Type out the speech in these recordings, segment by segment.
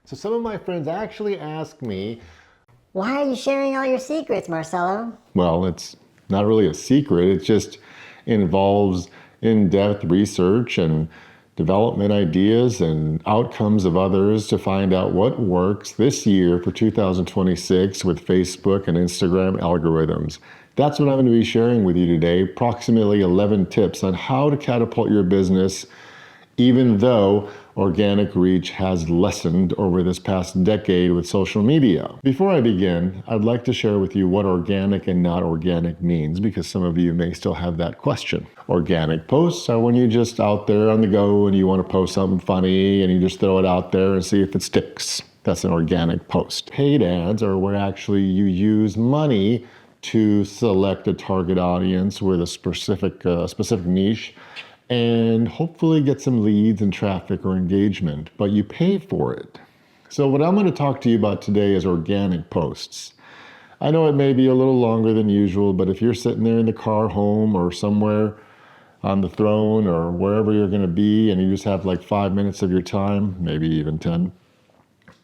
So some of my friends actually ask me, Why are you sharing all your secrets, Marcello? well, it's not really a secret. It just involves in-depth research and development ideas and outcomes of others to find out what works this year for 2026 with Facebook and Instagram algorithms. That's what I'm going to be sharing with you today, approximately 11 tips on how to catapult your business even though organic reach has lessened over this past decade with social media. Before I begin, I'd like to share with you what organic and not organic means, because some of you may still have that question. Organic posts are when you're just out there on the go and you want to post something funny and you just throw it out there and see if it sticks. That's an organic post. Paid ads are where actually you use money to select a target audience with a specific niche and hopefully get some leads and traffic or engagement, but you pay for it. So what I'm going to talk to you about today is organic posts. I know it may be a little longer than usual, but if you're sitting there in the car home or somewhere on the throne or wherever you're going to be and you just have like 5 minutes of your time, maybe even 10,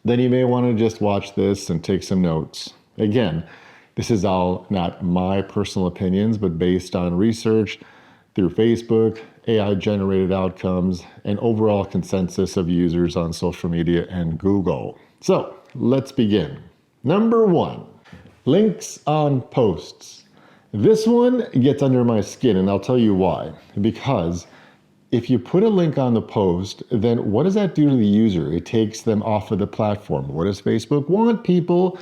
then you may want to just watch this and take some notes. Again, this is all not my personal opinions, but based on research through Facebook, AI-generated outcomes, and overall consensus of users on social media and Google. So let's begin. Number 1, links on posts. This one gets under my skin, and I'll tell you why. Because if you put a link on the post, then what does that do to the user? It takes them off of the platform. What does Facebook want, people?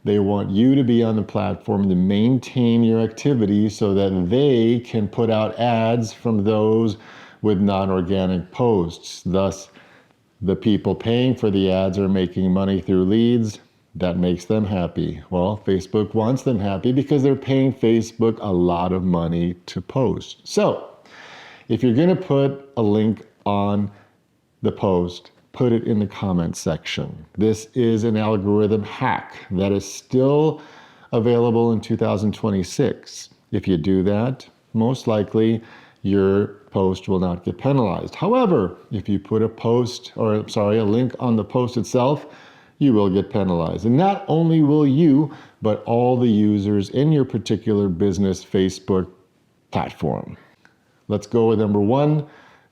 They want you to be on the platform to maintain your activity so that they can put out ads from those with non-organic posts. Thus, the people paying for the ads are making money through leads. That makes them happy. Well, Facebook wants them happy because they're paying Facebook a lot of money to post. So, if you're going to put a link on the post, put it in the comment section. This is an algorithm hack that is still available in 2026. If you do that, most likely your post will not get penalized. However, if you put a link on the post itself, you will get penalized. And not only will you, but all the users in your particular business Facebook platform. Let's go with number 1.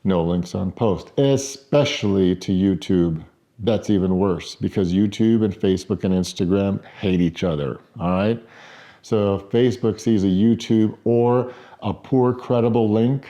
No links on post, especially to YouTube. That's even worse because YouTube and Facebook and Instagram hate each other, all right? So if Facebook sees a YouTube or a poor credible link,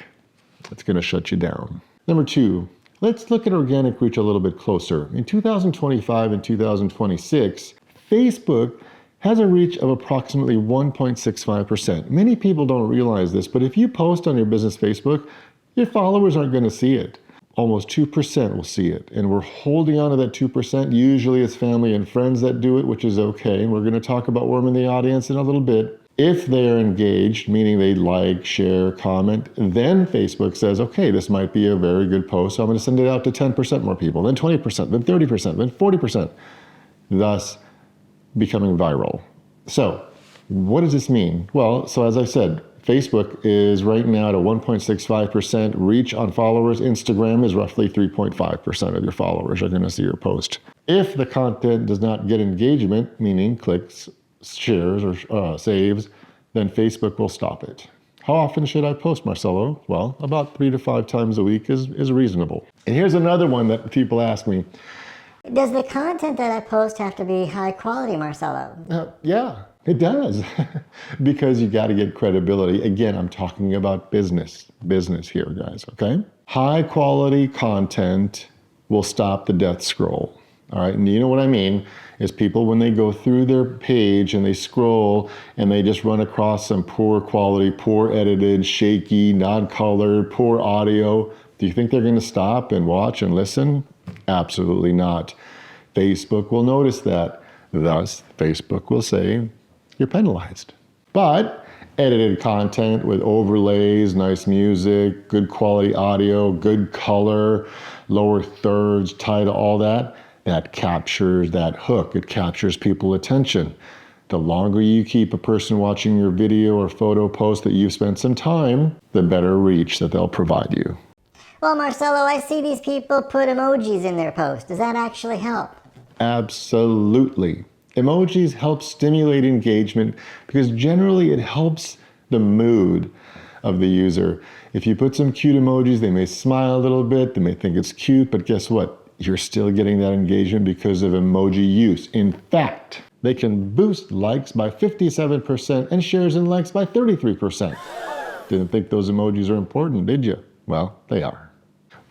it's gonna shut you down. Number 2, let's look at organic reach a little bit closer. In 2025 and 2026, Facebook has a reach of approximately 1.65%. Many people don't realize this, but if you post on your business Facebook, your followers aren't going to see it. Almost 2% will see it. And we're holding on to that 2%. Usually it's family and friends that do it, which is okay. We're going to talk about warming the audience in a little bit. If they are engaged, meaning they like, share, comment, then Facebook says, okay, this might be a very good post. So I'm going to send it out to 10% more people, then 20%, then 30%, then 40%, thus becoming viral. So what does this mean? Well, so as I said, Facebook is right now at a 1.65% reach on followers. Instagram is roughly 3.5% of your followers are going to see your post. If the content does not get engagement, meaning clicks, shares, or saves, then Facebook will stop it. How often should I post, Marcello? Well, about 3 to 5 times a week is reasonable. And here's another one that people ask me. Does the content that I post have to be high quality, Marcello? Yeah, it does. Because you got to get credibility. Again, I'm talking about business here, guys, okay? High quality content will stop the death scroll. All right, and you know what I mean is people, when they go through their page and they scroll and they just run across some poor quality, poor edited, shaky, non-colored, poor audio, do you think they're going to stop and watch and listen? Absolutely not. Facebook will notice that. Thus, Facebook will say, you're penalized. But edited content with overlays, nice music, good quality audio, good color, lower thirds, title, all that captures that hook. It captures people's attention. The longer you keep a person watching your video or photo post that you've spent some time, the better reach that they'll provide you. Well, Marcello, I see these people put emojis in their post. Does that actually help? Absolutely. Emojis help stimulate engagement because generally it helps the mood of the user. If you put some cute emojis, they may smile a little bit, they may think it's cute, but guess what? You're still getting that engagement because of emoji use. In fact, they can boost likes by 57% and shares and likes by 33%. Didn't think those emojis are important, did you? Well, they are.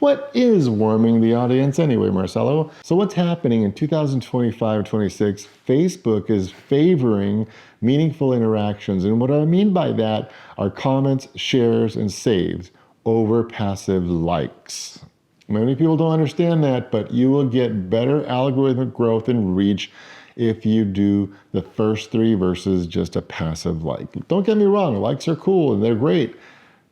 What is warming the audience anyway, Marcello? So what's happening in 2025-26? Facebook is favoring meaningful interactions. And what I mean by that are comments, shares, and saves over passive likes. Many people don't understand that, but you will get better algorithmic growth and reach if you do the first three versus just a passive like. Don't get me wrong, likes are cool and they're great,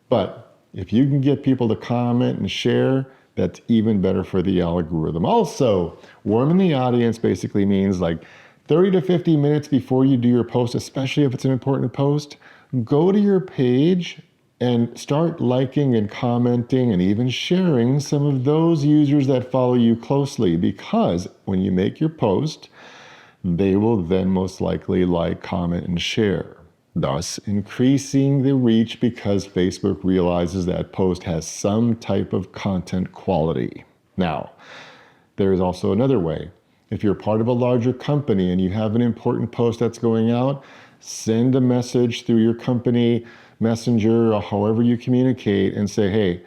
but if you can get people to comment and share, that's even better for the algorithm. Also, warming the audience basically means like 30 to 50 minutes before you do your post, especially if it's an important post, go to your page and start liking and commenting and even sharing some of those users that follow you closely, because when you make your post, they will then most likely like, comment, and share, thus increasing the reach because Facebook realizes that post has some type of content quality. Now, there is also another way. If you're part of a larger company and you have an important post that's going out, send a message through your company messenger or however you communicate and say, hey,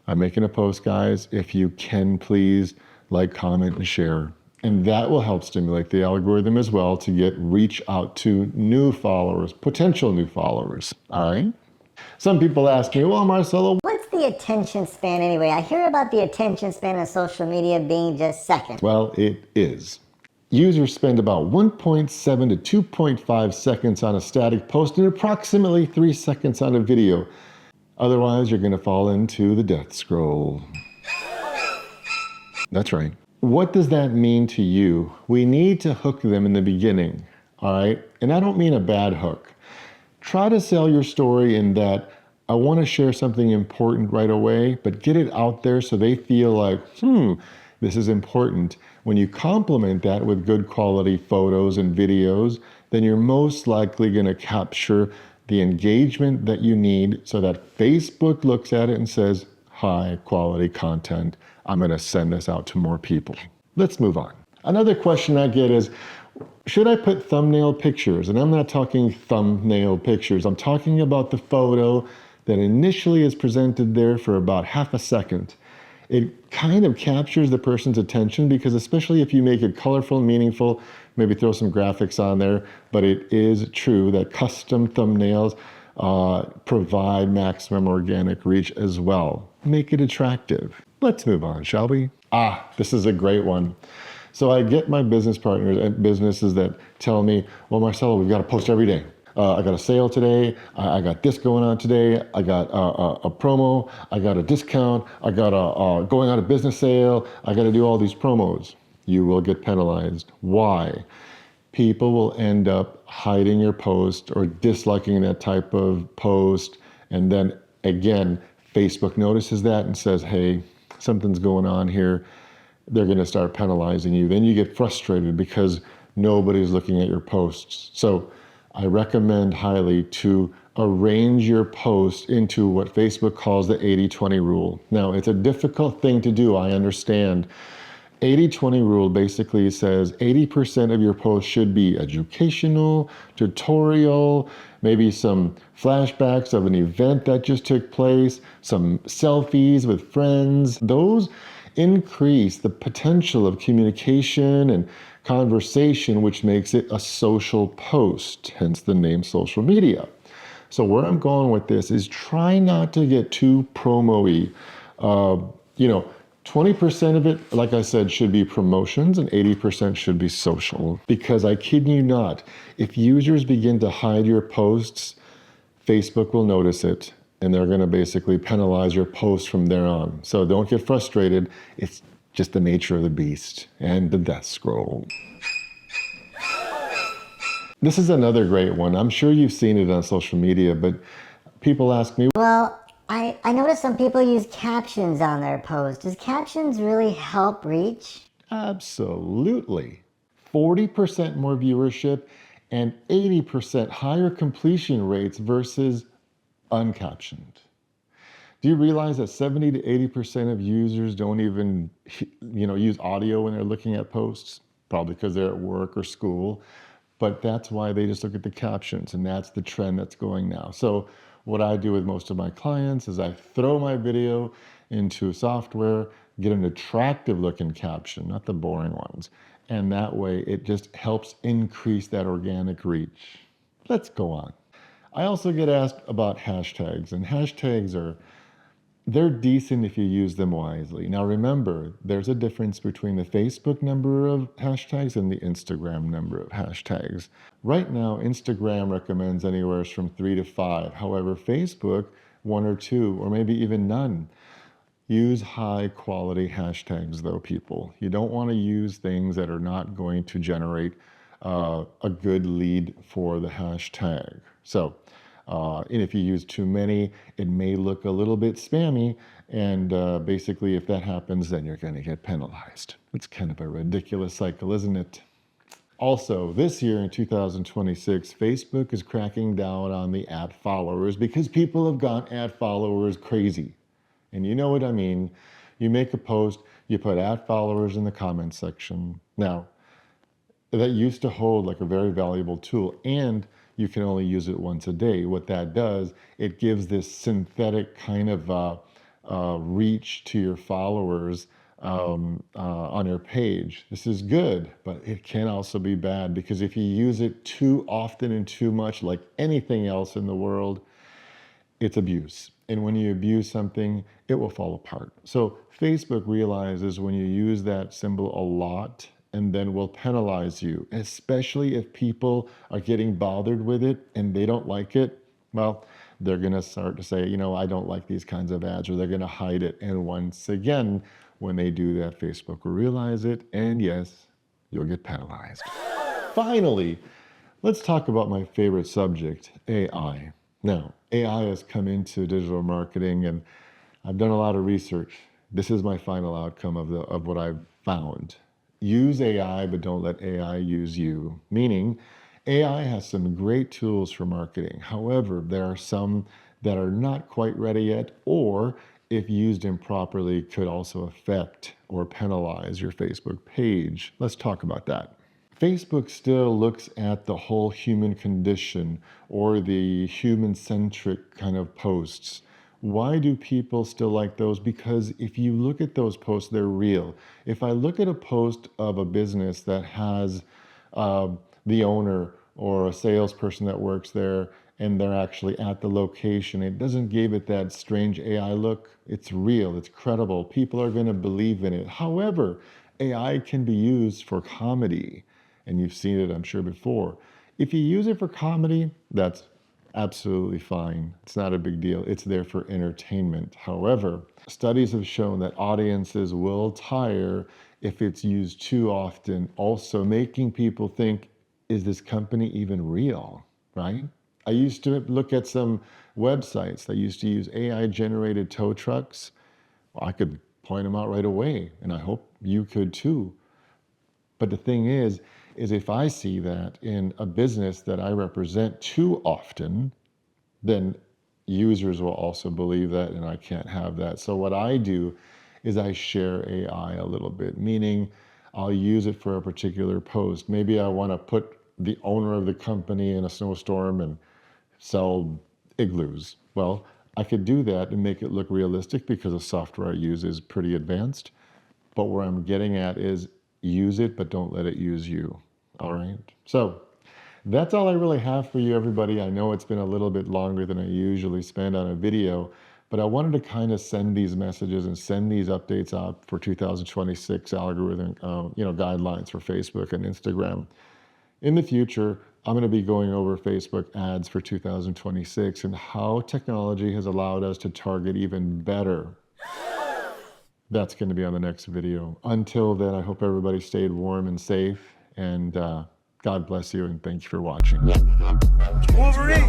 I'm making a post, guys. If you can, please like, comment, and share. And that will help stimulate the algorithm as well to get reach out to new followers, potential new followers. All right? Some people ask me, well, Marcello, What's the attention span anyway? I hear about the attention span of social media being just seconds. well, it is. Users spend about 1.7 to 2.5 seconds on a static post and approximately 3 seconds on a video. Otherwise, you're going to fall into the death scroll. That's right. What does that mean to you? We need to hook them in the beginning, all right? And I don't mean a bad hook. Try to sell your story in that I want to share something important right away, but get it out there so they feel like, this is important. When you complement that with good quality photos and videos, then you're most likely going to capture the engagement that you need so that Facebook looks at it and says, high quality content. I'm going to send this out to more people. Let's move on. Another question I get is, should I put thumbnail pictures? And I'm not talking thumbnail pictures. I'm talking about the photo that initially is presented there for about half a second. It kind of captures the person's attention because especially if you make it colorful and meaningful, maybe throw some graphics on there, but it is true that custom thumbnails provide maximum organic reach as well. Make it attractive. Let's move on, shall we? This is a great one. So I get my business partners and businesses that tell me, well, Marcello, we've got to post every day. I got a sale today. I got this going on today. I got a promo. I got a discount. I got a going out of business sale. I got to do all these promos. You will get penalized. Why? People will end up hiding your post or disliking that type of post. And then again, Facebook notices that and says, hey, something's going on here. They're going to start penalizing you. Then you get frustrated because nobody's looking at your posts. So I recommend highly to arrange your post into what Facebook calls the 80-20 rule. Now, it's a difficult thing to do, I understand. 80-20 rule basically says 80% of your post should be educational, tutorial, maybe some flashbacks of an event that just took place, some selfies with friends. Those increase the potential of communication and conversation, which makes it a social post, hence the name social media. So where I'm going with this is try not to get too promo-y. 20% of it, like I said, should be promotions and 80% should be social. Because I kid you not, if users begin to hide your posts, Facebook will notice it and they're going to basically penalize your post from there on. So don't get frustrated. It's just the nature of the beast and the death scroll. This is another great one. I'm sure you've seen it on social media, but people ask me, Well, I noticed some people use captions on their posts. Does captions really help reach? absolutely. 40% more viewership, and 80% higher completion rates versus uncaptioned. Do you realize that 70 to 80% of users don't even, use audio when they're looking at posts? Probably because they're at work or school. But that's why they just look at the captions, and that's the trend that's going now. So what I do with most of my clients is I throw my video into software, get an attractive looking caption, not the boring ones. And that way it just helps increase that organic reach. Let's go on. I also get asked about hashtags, and they're decent if you use them wisely. Now remember, there's a difference between the Facebook number of hashtags and the Instagram number of hashtags. Right now, Instagram recommends anywhere from 3 to 5. However, Facebook, 1 or 2, or maybe even none. Use high quality hashtags though, people. You don't want to use things that are not going to generate a good lead for the hashtag. So, and if you use too many, it may look a little bit spammy. And basically, if that happens, then you're going to get penalized. It's kind of a ridiculous cycle, isn't it? Also, this year in 2026, Facebook is cracking down on the ad followers because people have gone ad followers crazy. And you know what I mean. You make a post, you put ad followers in the comment section. Now, that used to hold like a very valuable tool, and you can only use it once a day. What that does, it gives this synthetic kind of reach to your followers on your page. This is good, but it can also be bad because if you use it too often and too much, like anything else in the world, it's abuse. And when you abuse something, it will fall apart. So Facebook realizes when you use that symbol a lot and then will penalize you, especially if people are getting bothered with it and they don't like it. Well, they're going to start to say, I don't like these kinds of ads, or they're going to hide it. And once again, when they do that, Facebook will realize it. And yes, you'll get penalized. Finally, let's talk about my favorite subject, AI. Now, AI has come into digital marketing, and I've done a lot of research. This is my final outcome of what I've found. Use AI, but don't let AI use you. Meaning, AI has some great tools for marketing. However, there are some that are not quite ready yet, or if used improperly, could also affect or penalize your Facebook page. Let's talk about that. Facebook still looks at the whole human condition or the human-centric kind of posts. Why do people still like those? Because if you look at those posts, they're real. If I look at a post of a business that has the owner or a salesperson that works there and they're actually at the location, it doesn't give it that strange AI look. It's real, it's credible. People are going to believe in it. However, AI can be used for comedy. And you've seen it, I'm sure, before. If you use it for comedy, that's absolutely fine. It's not a big deal. It's there for entertainment. However, studies have shown that audiences will tire if it's used too often, also making people think, is this company even real, right? I used to look at some websites that used to use AI-generated tow trucks. Well, I could point them out right away, and I hope you could too. But the thing is if I see that in a business that I represent too often, then users will also believe that, and I can't have that. So what I do is I share AI a little bit, meaning I'll use it for a particular post. Maybe I want to put the owner of the company in a snowstorm and sell igloos. Well, I could do that and make it look realistic because the software I use is pretty advanced. But where I'm getting at is use it, but don't let it use you. All right. So that's all I really have for you, everybody. I know it's been a little bit longer than I usually spend on a video, but I wanted to kind of send these messages and send these updates out for 2026 algorithm, guidelines for Facebook and Instagram. In the future, I'm going to be going over Facebook ads for 2026 and how technology has allowed us to target even better. That's going to be on the next video. Until then, I hope everybody stayed warm and safe, and God bless you, and thank you for watching. Wolverine!